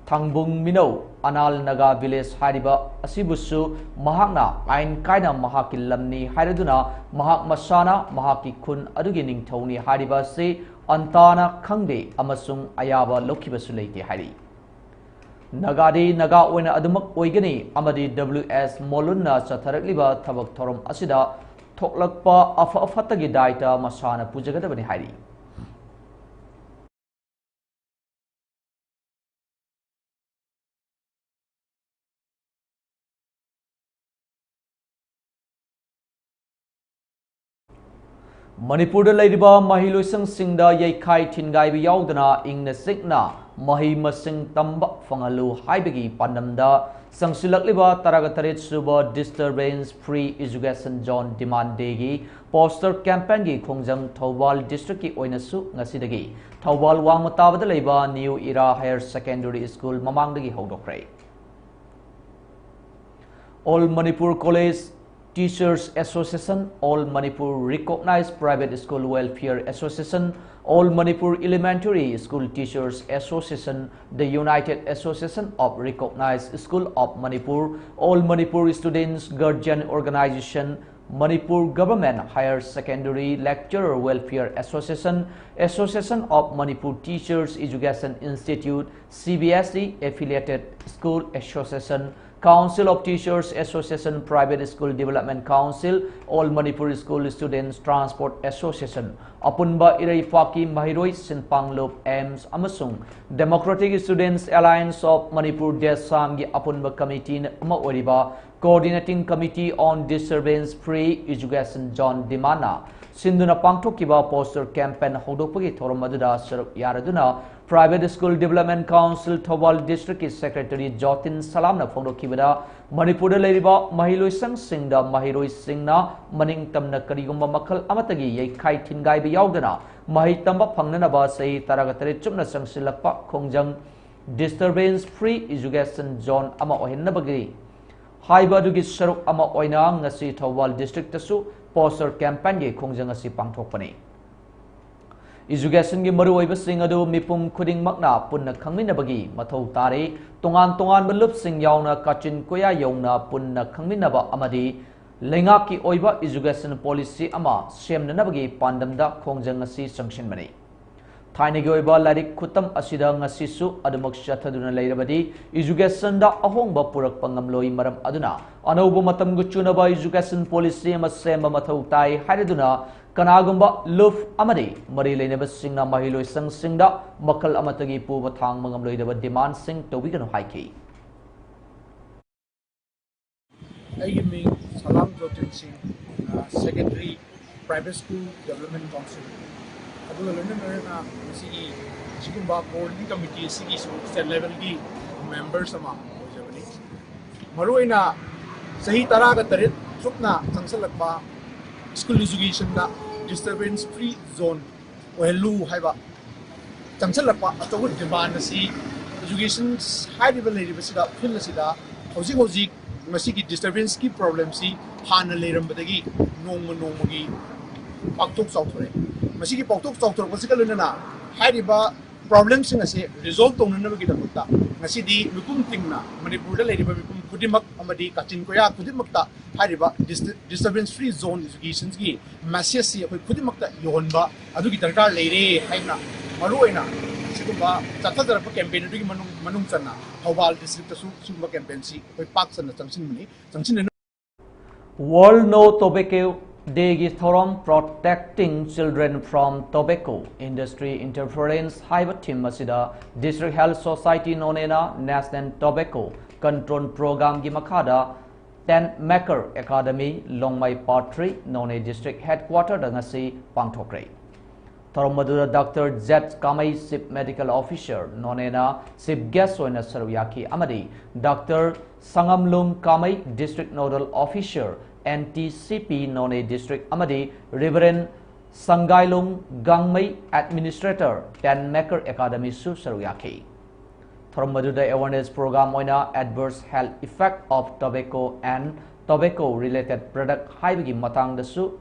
Thangbung Mino Anal Naga village hariba asibusu mahakna ain kaina mahaki lamni hariduna mahak masana mahaki kun adugi ningthoni hariba se antana khangde amasung ayaba lokhibasu leiti hari Nagadi Naga oina adumak oigani amadi WS Molunna chatharakliba thabak thorom asida thoklakpa afa afatagi daita masana pujagadabani hari Manipur da leidiba mahiloisang singda yaikai thingai bi yaudana ingna sikna mahi masing tamba fangalu haibagi pandamda sangsilakliba taragatarit suba disturbance free education zone demand degi poster campaign gi khongjang Thawbal district ki oinasu ngasidagi Thawbal wangmatabada leiba new era higher secondary school mamangdagi hodokre All Manipur College Teachers Association, All Manipur Recognized Private School Welfare Association, All Manipur Elementary School Teachers Association, the United Association of Recognized School of Manipur, All Manipur Students Guardian Organization, Manipur Government Higher Secondary Lecturer Welfare Association, Association of Manipur Teachers Education Institute, CBSE Affiliated School Association, Council of Teachers Association, Private School Development Council, All Manipur School Students Transport Association, Apunba Iraifaki Mahiroi Sinpanglop AIMS Amasung, Democratic Students Alliance of Manipur Desamgi Apunba Committee Oriba, Coordinating Committee on Disturbance Free Education John Dimana, Sinduna Pangtokiba Poster Campaign Hodopagi Toromaduda Saruk Yaraduna, Private School Development Council Thobal District Secretary Jotin Salamna Phongdokibada Manipur Leriba Mahiloi Sang Singda Mahiroi Singna Maning Tamna Karigumba Makal Amatagi Yekai Tingai Yaudana Mahi Tamba Panganaba Say Taragatari Chumna Sangsilakpa Kongjang Disturbance Free Education Zone Ama Ohinabagi Haibadugi Saruk Ama Oina Ngasi Thobal District Tasu Poster Campaign Ye Kongjang Asi Pangthokpani Education gi maru oiba sing adu mipum khuding makna punna khangminabagi mathau tare tongan tongan balup sing yauna kachin koya yauna punna khangminaba amadi lenga ki oiba education policy ama semnanabagi pandamda khongjang asi sangshin bani thainagi oiba larik khutam asida ngasi su adumak chathaduna leirabadi education da ahongba purak pangamloi maram aduna anaubu matam gu chunaba education policy ama semba mathau tai haiduna Kanagumba Luf Amadi, Mari Leneba Singna Mahilo Sang Singda, Makal Amatagi Puba Tang Mangamloida demand sing to Wigan Haiki. I mean Salam Jotin Singh, Secretary, Private School Development Council. Abu London Sigi, Chikumba Board Committee, Sigi, state level members ama Japanese. Maruina Sahi Taraga Tarit, Sukna, Sansalakba. School education da disturbance free zone ohelu haiba changchalakpa achaw demand si education high level level sida phil sida housing masigi disturbance ki problem si hana leirambadagi nongma gi paktok chawthore masigi paktok chawthor pasikaluna haiba problem sing ase resolve tongnabagi damukta ngasidi mipum tingna manipur da leiriba mipum kudimak amadi kachin koya kudimakta haiba disturbance free zone education gi message si akoi kudimakta yonba adugi darkar leire haina maruina sigumba chathadarapa campaign adugi manung channa Thobal district su sumba campaign si akoi pak channa changsin World No Tobacco Day is Thorum Protecting Children from Tobacco Industry Interference Haiba Team Masida District Health Society Nonena National Tobacco Control Program Gimakada 10 Maker Academy Longmai Part 3 None District Headquarter Dangasi Pangthokre Thorum Madura Dr. Z Kamai Sip Medical Officer Nonena Sip Guest Oina Saruyaki Amadi Dr. Sangamlung Kamai District Nodal Officer NTCP None District Amadi Reverend Sangailung Gangmai Administrator 10 Maker Academy Su Saruyaki From Maduda Awareness Program Oina Adverse Health Effect of Tobacco and Tobacco Related Product Haibagi Matang Dasu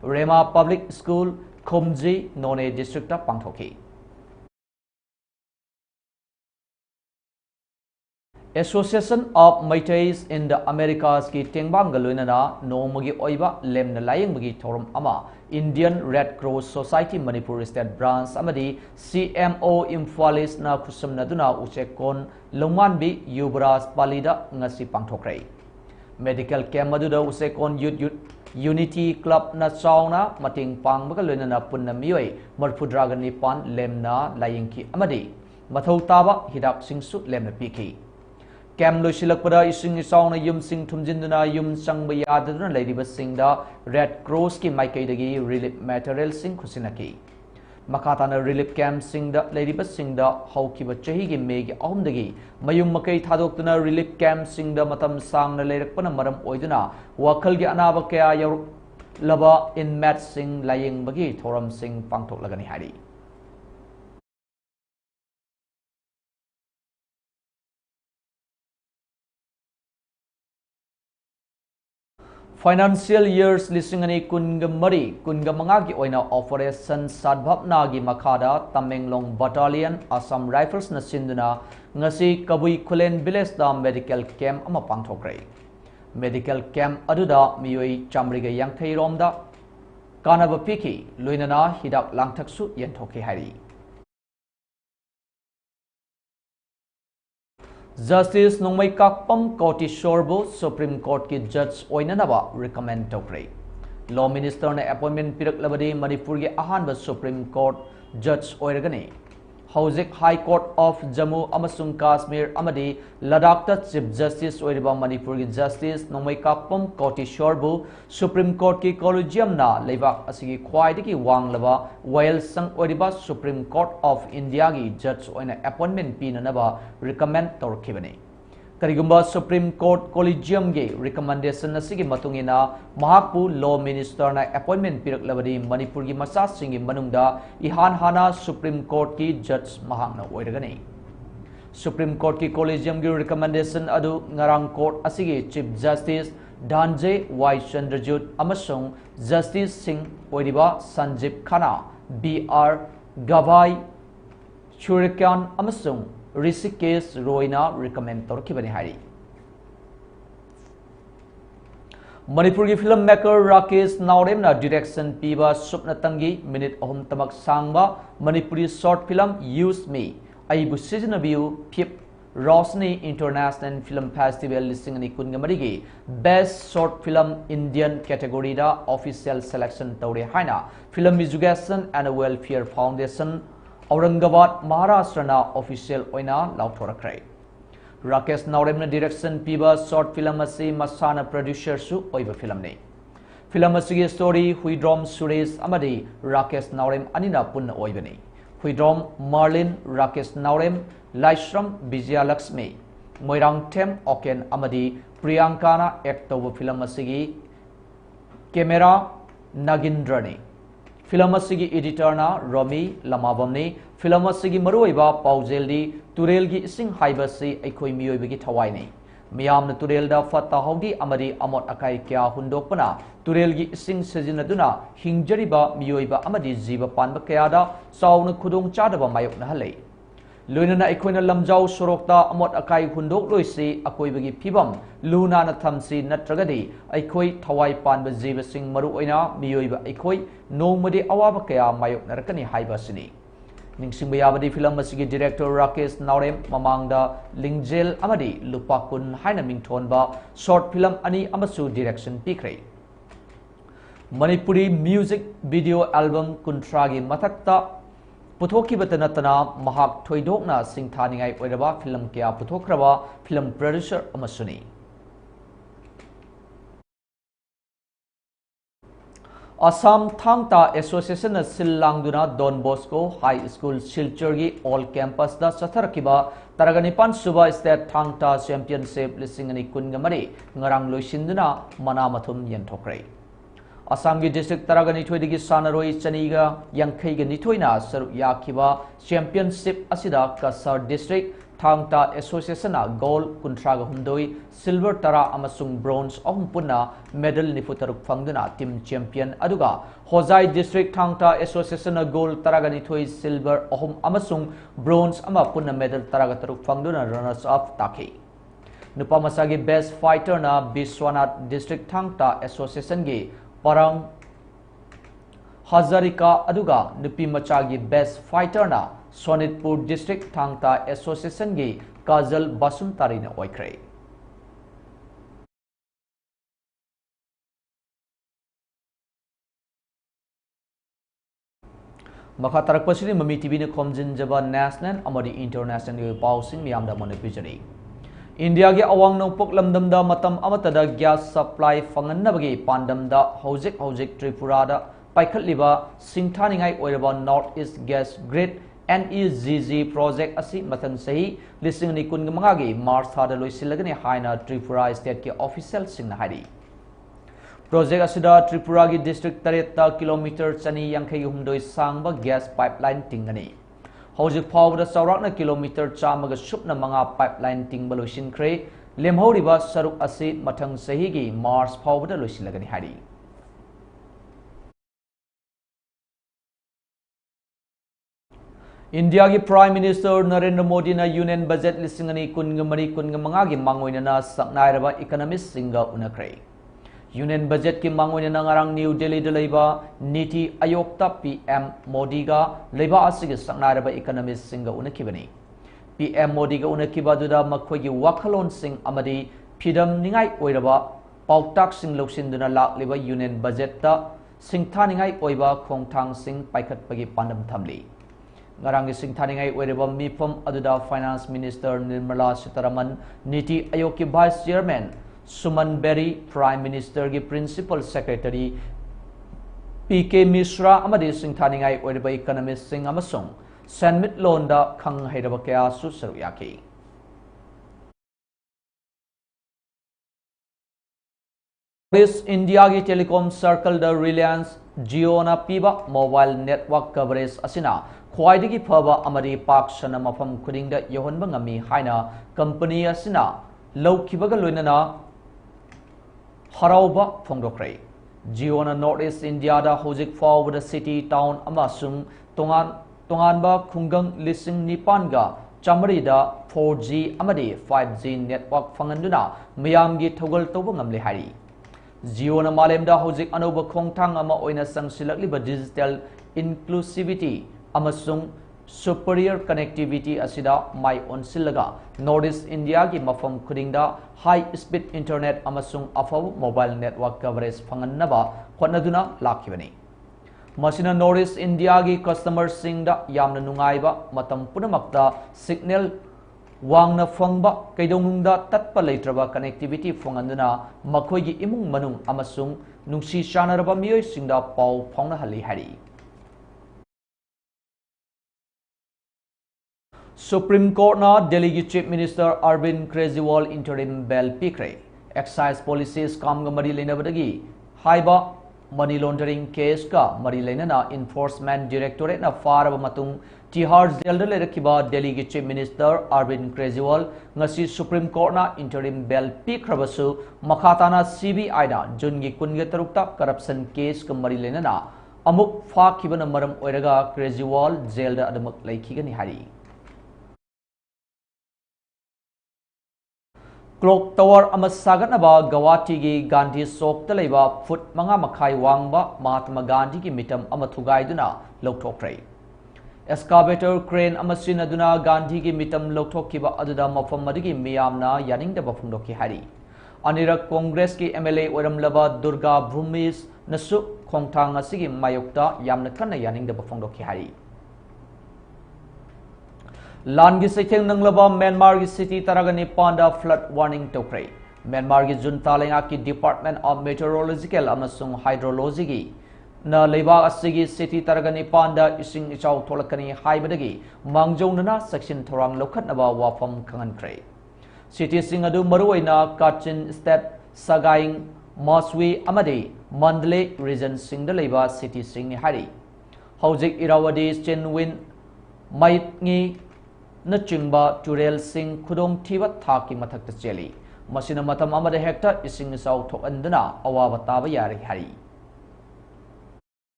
Rema Public School Khomji None District Pangthoki Association of Meiteis in the Americas ki Tengbam Galuinana Nomagi Oiba Lem Laying Magi Torum Ama Indian Red Cross Society Manipur State Branch Amadi CMO Imphalis na Kusum Naduna Uchekon Longmanbi Yubras Palida Ngasi Pangthokre Medical Camp Maduda Usekon Unity Club na Sauna Mating Pang Bagaluinana Punamioi Marpudragan Nipan Lemna Layingki Amadi Mathau Taba Hidak Singsu Lemna Piki Cam Lushilakpada Ising Isong Yum Sing Tumjinduna Yum Sang Bayaduna Lady Basingda Red Cross ki Maikaidagi Relief Material Sing Kusinaki Makatana Relief Camp Singda Lady Basingda Haukiba Chahigi Meg Omdagi Mayum Makai Tadokuna Relief Camp Singda Matam Sang Lerakpana Maram Oiduna Wakalgi Anaba Kaya Laba in Mat Sing Laying Bagi Thoram Sing Pangtok Lagani Hari Financial years lisingani kunga mari kunga mangagi oina operation sadbhapna gi makhada Tamenglong Battalion Assam Rifles na sinduna ngasi Kabui Kulen village da medical camp ama pangthokre. Medical camp aduda miyoi chamriga yangthai romda kanaba piki loinana hidak langthaksu yenthoki hari. Justice Nongmai Kakpam Koti Shorbo Supreme Court ki judge oinanaba recommend tokre. Law Minister na appointment pirak labadi Manipur ki ahanba Supreme Court judge oiragani. Hauzik High Court of Jammu amasung Kashmir amadi Ladakh ta Chief Justice oiriba Manipur ki Justice Nongmai Kakpam Koti Shorbo Supreme Court ki collegium na leibak asigi khwaidagi wanglaba Whale sang oiriba Supreme Court of India ki judge oina appointment pinanaba recommend torkibani. Karigumba Supreme Court Collegium ge recommendation asigi matungina mahakpu Law Minister na appointment pirak labadi Manipur ki masa singi manungda ihan hana Supreme Court ki judge mahakna oiragani. Supreme Court ki Collegium gi recommendation adu ngarang court asigi Chief Justice Dhanjay Y Chandrajut amasung Justice Singh oiriba Sanjeev Khanna BR Gavai Churikan amasung Rishikesh Roina recommend torkibani hari. Manipur ki filmmaker Rakesh Naurem na direction piba supna tangi minute ahum tamak sangba Manipuri short film Use Me aibu season view Pip Rosni International Film Festival listing ni kungamarigi best short film Indian category da official selection tawre haina Film Education and Welfare Foundation Aurangabad Maharashtra na official oina lauthorakrai. Rakesh Naurem na direction piba short film asi masana producer su oiba film ni. Film asigi story Huidrom Suresh amadi Rakesh Naurem anina punna oibani. Huidrom Marlin Rakesh Naurem Laishram Vijaya Lakshmi Moirang Tem Oken amadi Priyankana act over film asigi camera Nagindrani. Film asigi editor na Romi Lamavamni film asigi maruiba paujeldi turelgi ising haibasi aikoi miyoibagi thawaini miyamna turelda fatta haugi amadi amot akai kya hundokpana turelgi ising sejinaduna hingjariba miyoiba amadi jiba panba kayada sauna khudong chadaba mayokna halei loinana aikoina lamjau sorokta amot akai hundok loisi akoibagi phibam luna na thamsi natragadi aikoi thawai panba jiba sing maru oina miyoiba aikoi nongmadi awaba kaya mayokna rakani haibasini ningsingba yabadi film asigi director Rakesh Naurem mamangda lingjel amadi lupakun haina mingthonba short film ani amasu direction pikre Manipuri music video album kuntragi mathakta puthokibata natana mahak thoidokna singthanigai oiraba film kya puthokraba film producer amasuni Assam Thangta Association na Silangduna Don Bosco High School Silchurgi All Campus da Satharakiba Taragani Suba State Thangta Championship Lisingani Kungamari Ngarang Loisinduna Manamathum Yentokre Assamgi District Taragani Twidigi Sanaroi Chaniga Yankaiga Nitoina Saru Yakiba Championship Asida Kasar District Thangta Association na Gold Kuntraga Hundoi Silver Tara amasung Bronze ahum punna medal nifutaruk fangduna team champion aduga Hozai District Thangta Association na Gold Taragani Thoi Silver ahum amasung Bronze ama punna medal Taraga taruk fangduna runners up taki Nupa masagi Best Fighter na Biswanath District Thangta Association gi Parang Hazarika aduga Nupi machagi Best Fighter na Sonitpur District Thangta Association gi Kajal Basuntari na oikre Makha tarakpasini Mami TV na khomjin jaba national amadi international pausing miyamda mona pijani India gi awang nongpok lamdamda matam amatada gas supply fanganabagi pandamda hojik Tripura da paikhatliba singthaningai oiraba North East Gas Grid NEGG project asi mathan sahi lising ni kun mangagi March thada loisilagani haina Tripura state ki official singna hari project asida Tripura gi district tareta kilometer chani yankhai humdoi sangba gas pipeline tingani hojik phawda chawrakna kilometer chamaga supna manga pipeline tingba loisinkhre lemhoriba saruk asi mathang sahi gi March phawbada loisilagani hari. India ki Prime Minister Narendra Modi na Union Budget lisingani kungamari kungamanga gi mangoina na saknairaba economist singa unakre. Union Budget ki mangoina na ngarang New Delhi da leiba Niti Ayog ta PM Modi ga leiba asigi saknairaba economist singa unakibani. PM Modi ga unakiba duda makhoi gi wakhalon sing amadi phidam ningai oiraba pautak sing loksinduna lakliba Union Budget ta singthaningai oiba khongthang sing paikhatpagi pandam thamli. Ngarangi singthaningai oireba mifam aduda Finance Minister Nirmala Sitharaman, Niti Ayog ki Vice Chairman Suman Berry, Prime Minister ki Principal Secretary PK Mishra amadi singthaningai oireba economist sing amasung Senmit Londa khang hairaba kaya su saruyaki. India ki Telecom Circle da Reliance Jio na piba mobile network coverage asina khwaidagi phaba amari pak sana mafam khudingda yohonba ngami haina company asina lawkibaga loinana harauba phongdokre. Jio na Northeast India da hojik forward city town amasung tonganba khungang lising nipanga chamarida 4G amadi 5G network phanganduna miyamgi thogal toba ngamle hari. Jio na malemda hojik anoba khongthang ama oina sangsilakliba digital inclusivity amasung superior connectivity asida mai onsilaga Northeast India ki mafam khudingda high speed internet amasung afaw mobile network coverage phangannaba khotnaduna lakhibani. Masina Northeast India ki customer singda yamna nungaiba matam punamakta signal wangna fangba kaidongungda tatpa leitraba connectivity phanganduna makhoi gi imung manung amasung nungsi chanaraba miyoi singda pau phongna hali hari. Supreme Court na Delhi ki Chief Minister Arvind Kejriwal interim bail pikre. Excise policies kam ga mari leinabadagi haiba money laundering case ka mari leinana Enforcement Directorate na faraba matung Tihar jail da lerakhiba Delhi ki Chief Minister Arvind Kejriwal ngasi Supreme Court na interim bail pikrabasu makhatana CBI na June gi 23 ta corruption case ka mari leinana amuk phakibana maram oiraga Kejriwal jail da adamak laikhigani hari. Clock Tower amas sagatnaba Guwahati gi Gandhi Chowk ta leiba foot manga makhai wangba Mahatma Gandhi ki mitam ama thugaiduna lokthokre. Excavator crane amasina duna Gandhi ki mitam lokthokiba aduda mafam madigi miyamna yaningdaba phungdokhi hari. Anirak Congress ki MLA oiramlaba Durga Bhumis nasu khongthang asigi mayokta yamna kanna yaningdaba phungdokhi hari. Langi Saitheng Nanglaba Myanmar ki city Taragani Panda flood warning tokre. Myanmar ki junta lenga ki Department of Meteorological amasung Hydrology gi na leiba asigi city Taragani Panda ising ichau tholakani haibadagi mangjongna section thorang lokhatnaba wafam khangankre. City sing adu maruaina Kachin State Sagaing Maswi amadi Mandalay region sing da leiba city sing ni hari. Hojik Irrawaddy Chinwin Maitngi Nachingba Turel Singh Khudong Thiba Thaki Mathakta Cheli. Masina Matam Amada Hector Ising Sau Thok Andana Awa Taba Yari Hari.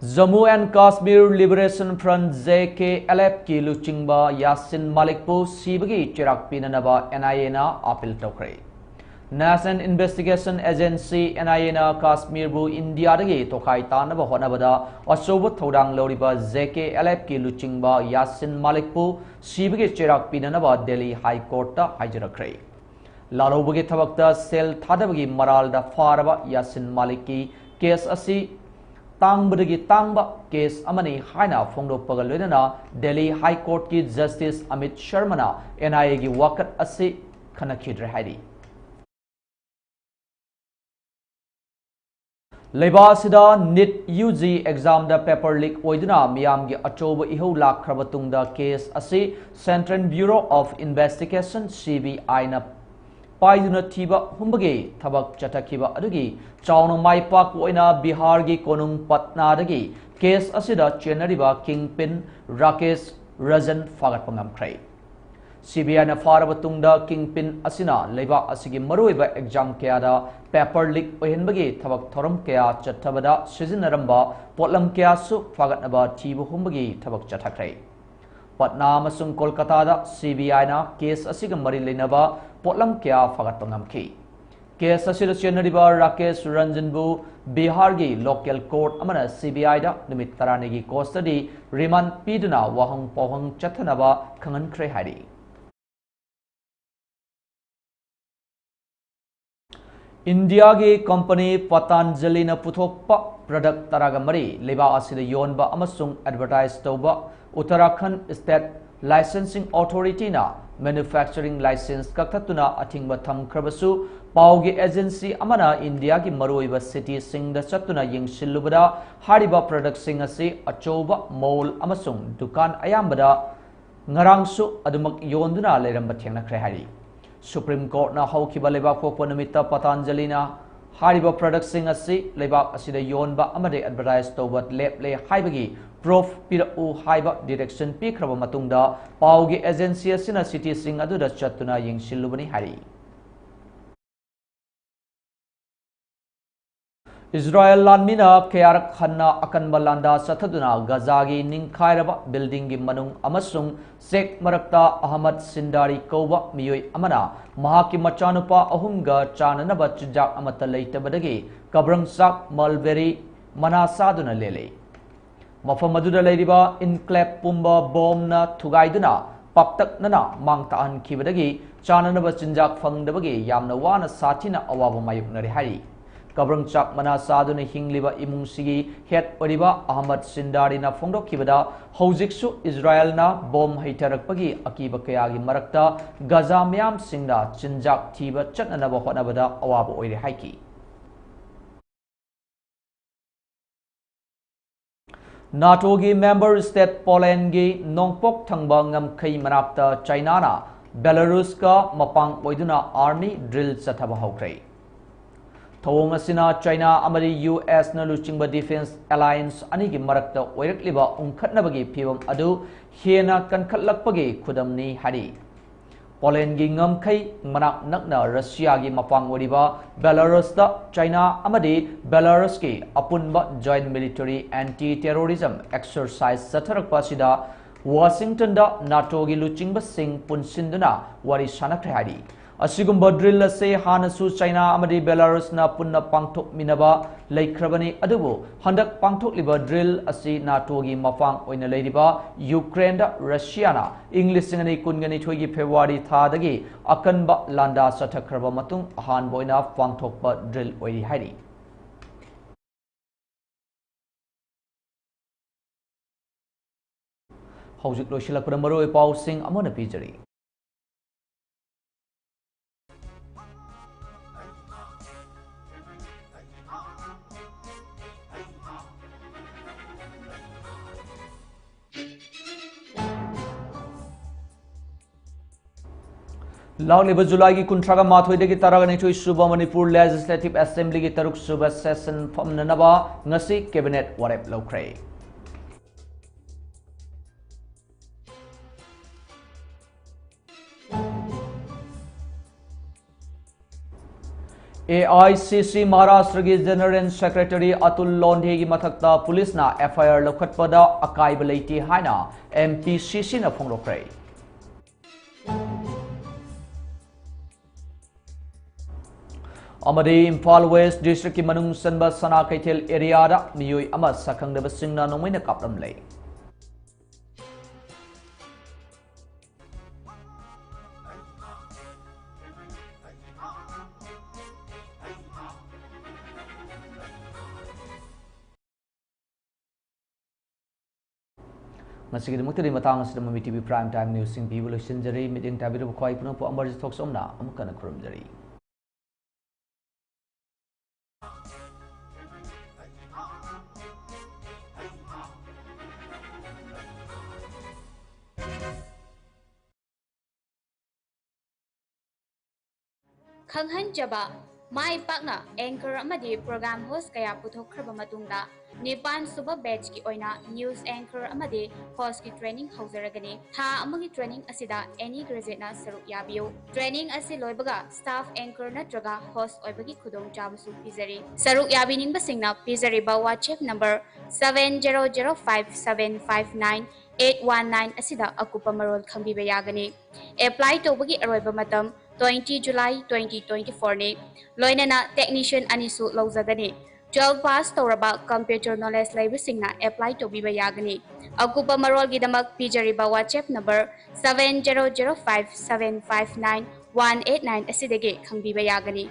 Jammu and Kashmir Liberation Front JKLF ki Luchingba Yasin Malikpu Sibagi Chirak Pinanaba NIA na appeal tokre. National Investigation Agency NIA na Kashmir bu India dagi tokai tanaba honabada asoba thodang loriba JKLF ki Luchingba Yasin Malikpu Sibagi Chirak Pinanaba Delhi High Court ta haijarakre. Lalobagi thabakta sel thadabagi maral da faraba Yasin Malik ki case asi tangbadagi tangba case amani haina phongdokpaga loinana Delhi High Court ki Justice Amit Sharma na NIA gi wakat asi khanakhidre haidi. Leibasida NIT UG exam da paper leak oiduna miyamgi achoba ihau lakhraba case asi Central Bureau of Investigation CBI na paiduna thiba humbagi thabak chatakhiba adugi chawna maipak oina Bihar gi Konung Patna dagi case asida chenariba kingpin Rakesh Rajan fagat pangamkhrai. CBI na faraba tungda kingpin asina leibak asigi maruiba exam kaya da paper leak ohenbagi thabak thoram kaya chathabada sizinaramba potlam kaya su fagatnaba thibu humbagi thabak chathakrai Patna amasung Kolkata da CBI na case asiga mari lenaba potlam kaya fagatpangamki Case asida chenariba Rakesh Ranjan bu Bihar gi local court amana CBI da numit tarani gi custody remand piduna wahang pohang chathanaba khangan khre hari India gi company Patanjali na puthokpa product taraga mari leba asida yonba amasung advertise tauba Uttarakhand State Licensing Authority na manufacturing license kaktatuna athingba thamkhrabasu paugi agency amana India gi maroiba city singda chatuna yingsilubada hariba product sing ase achoba mall amasung dukan ayambada ngarangsu adumak yonduna leramba thengna khre hari Supreme Court na haukiba lebak pokpa numita Patanjali na hariba product sing ase lebak asida yonba amade advertise tawbat leple haibagi proof pira u haiba direction pikraba matungda paugi agency asina city sing aduda chatuna yingsilubani hari Israel lanmina kayarak hanna akan balanda sathaduna Gazagi ningkhairaba building gi manung amasung Sheikh Marakta Ahmad Sindari Kowa miyoi amana mahaki machanupa ahumga chananaba chijak amata leitabadagi kabrangsak mulberry manasaduna lele mafam aduda leiriba inclap pumba bomna thugaiduna paktaknana mangta an khibadagi chananaba chinjak phangdabagi yamna wana sathina awaba mayuknari hari Kabrang chak mana saduna hingliba imung sigi head oriba Ahmad Sindari na fongdok kibada hojiksu Israel na bom haitarakpagi akiba kayagi marakta Gaza myam singda chinjak thiba chatnanaba hotnabada awaba oire haiki NATO gi member state Poland gi nongpok thangba ngamkhai manakta China na Belarus ka mapang oiduna army drill chathaba hokrai Thawong asina China amari US na luchingba defense alliance ani gi marakta oirakliba ungkhatnabagi phibam adu hena kankhatlakpagi khudamni hari Poland gi ngamkhai manak nakna Russia gi mapang oriba Belarus da China amadi Belarus gi apunba joint military anti terrorism exercise satharakpa sida Washington da NATO gi luchingba sing punsinduna wari sanakre hari Asigumba drill ase hanasu China amadi Belarus na punna pangthok minaba laikhrabani adubu handak pangthok liba drill ase NATO gi mafang oina leiriba Ukraine da Russia na English ngani kungani thoigi February tha dagi akanba landa sathakhraba matung ahan boina pangthokpa drill oiri hari Hojik losilakpura maroi pau sing amona pijari Lagliba July ki kuntraga mathoi ki taraga nithoi suba Manipur Legislative Assembly ki taruk suba session famnanaba ngasi cabinet warep lokrai AICC Maharashtra ki General Secretary Atul Londhe ki mathakta police na FIR lokhatpada akaiba leiti haina MPCC na phongrokrai Amadi Imphal West District ki manung sanba sana kaithel area da miyoi ama sakhangdaba singna nongmaina kaplam lei Masih kita mungkin di matang sedang Mami TV Prime Time News sing pibu losin jari meeting tabi ru khoi puno pu AMARJIT talk somna amkan khrum jari खंगहन जबा Mai pakna anchor amadi program host kaya puthokhraba matungda Nipan suba batch ki oina news anchor amadi host ki training haujaragani tha amagi training asida any graduate na saruk yabiyo training asi loibaga staff anchor natraga host oibagi khudong chabasu pizari saruk yabining basingna pizari ba WhatsApp number 7005759819 asida akupa marol khambiba yagani apply tobagi aroiba matam 20 July 2024 ni loinana technician anisu lawjagani 12 pass tawraba computer knowledge laibasingna apply tobiba yagani akupa marol gidamak pijariba WhatsApp number 7005759189 asidege khangbiba yagani